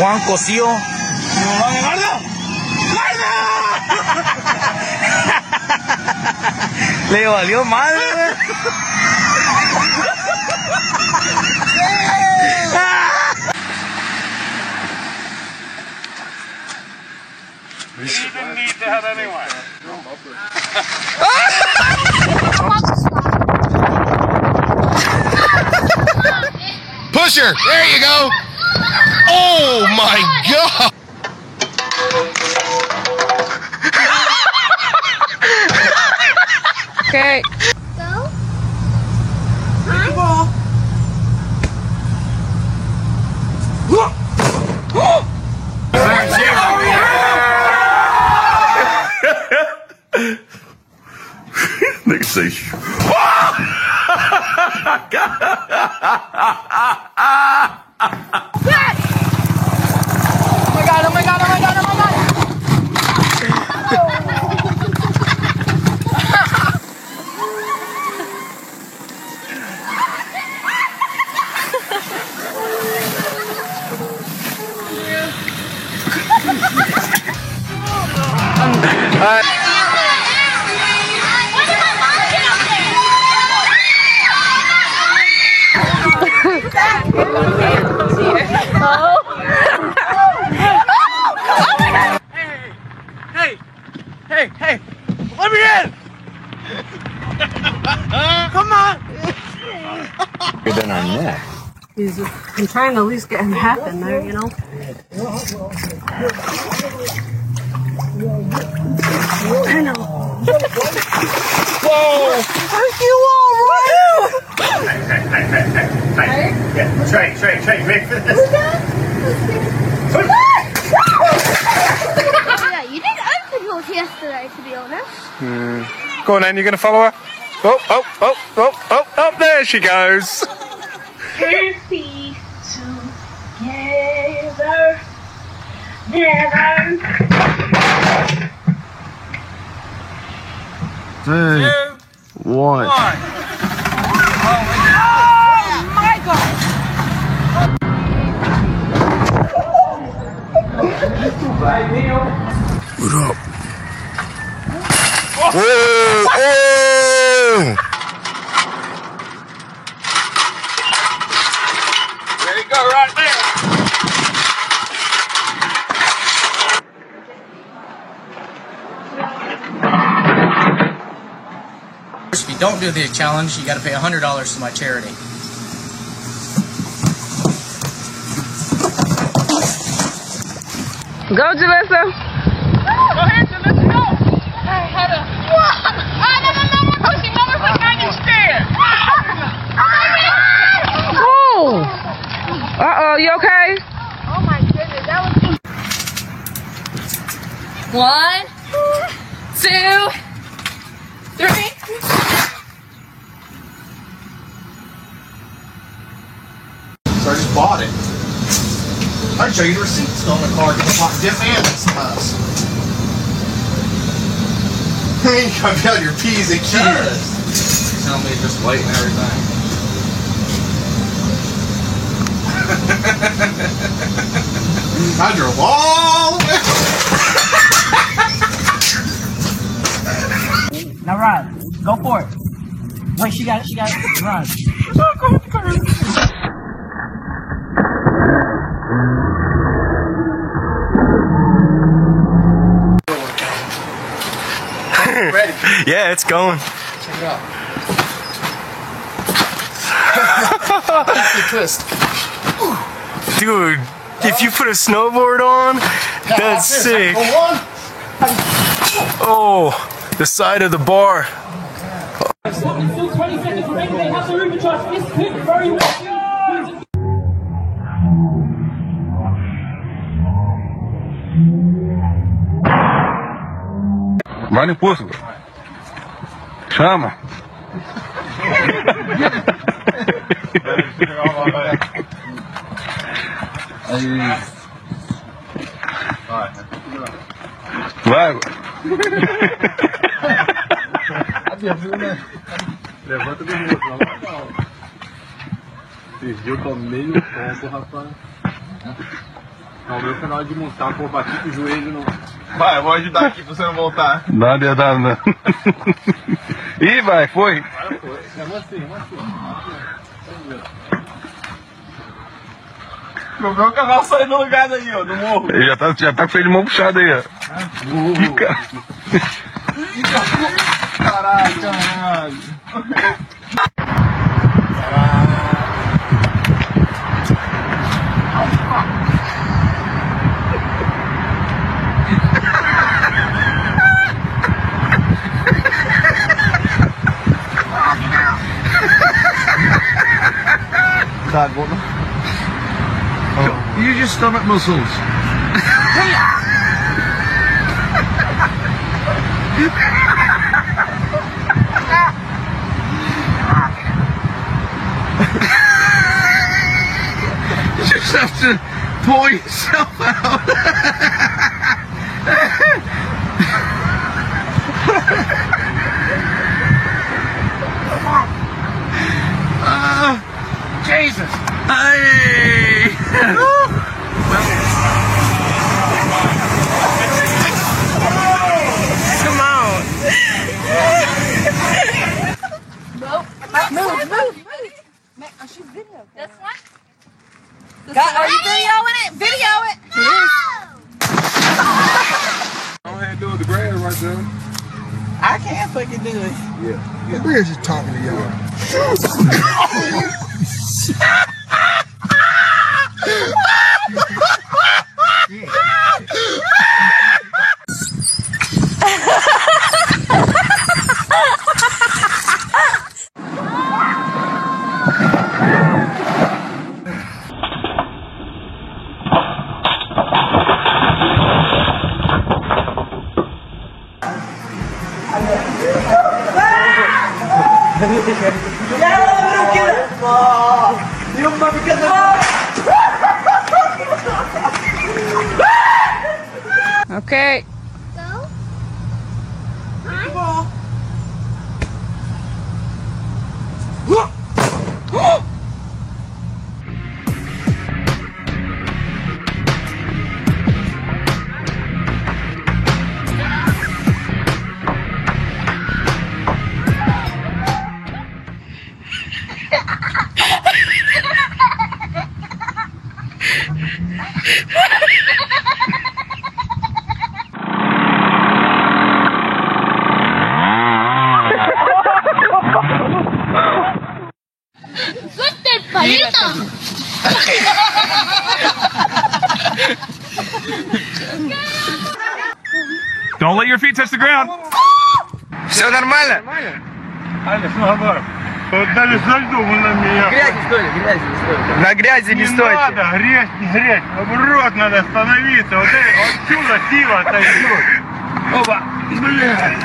Juan Cosío. Le valió madre, güey. You didn't need that anyway. Pusher, there you go. Oh my God. Okay. Go. Ball. Nigga say, Oh my God, oh my God, oh my God, oh my God. Hey, let me in! Come on! Bigger than our neck. I'm trying to at least get him half in there, you know? I know. Whoa! Are you alright? Hey. Yeah, Trey, ready for this? Yeah, you didn't open yours yesterday, to be honest. Go on then, you're going to follow her? Oh, there she goes. 10 feet together, never. 3, 1. Oh my God! What up? Whoa! Oh! There you go, right there. If you don't do the challenge, you got to pay $100 to my charity. Go, Jalissa. Go ahead, let's go. No, we're pushing. No, we're pushing. I get scared. Oh! Uh-oh, you okay? Oh my goodness, that was... 1, 2, 3. So I just bought it. I'd show you the receipts on the car. Get the pot dip and it's us. You got out your P's and Q's. Tell me just wait and everything. I drove all the way. Now run. Go for it. Wait, she got it. Run. Ready? Yeah, it's going. Check it out. Twist. Dude, if you put a snowboard on, that's sick. Oh, the side of the bar. Still 20 seconds remaining. They have the room to charge. This pick very well. Vai no impulso. Chama. Vai. Levanta do outro, não. Esse jogo é meio ponto, rapaz. Não, meu canal de montar, pô, bati com o joelho no... Vai, eu vou ajudar aqui pra você não voltar. Nada, nada. Ih, vai, foi. Meu canal saiu do lugar daí, ó, do morro. Ele já tá com freio de mão puxado aí, ó. Fica. Caralho. Cagou, não? Use your stomach muscles. You just have to pour yourself out. Jesus! Hey! Come on. Move. This one? Are you videoing it? Video it. Go ahead and do the grass right there. I can't fucking do it. Yeah. We're just talking to y'all. Okay. Don't let your feet touch the ground. Все нормально? Аня, наоборот. Вот даже сальдом на меня. На грязи не Не стойте. надо, грязь, не грязь. Наоборот, надо остановиться. Вот отсюда сила отойдет. Опа. Блядь.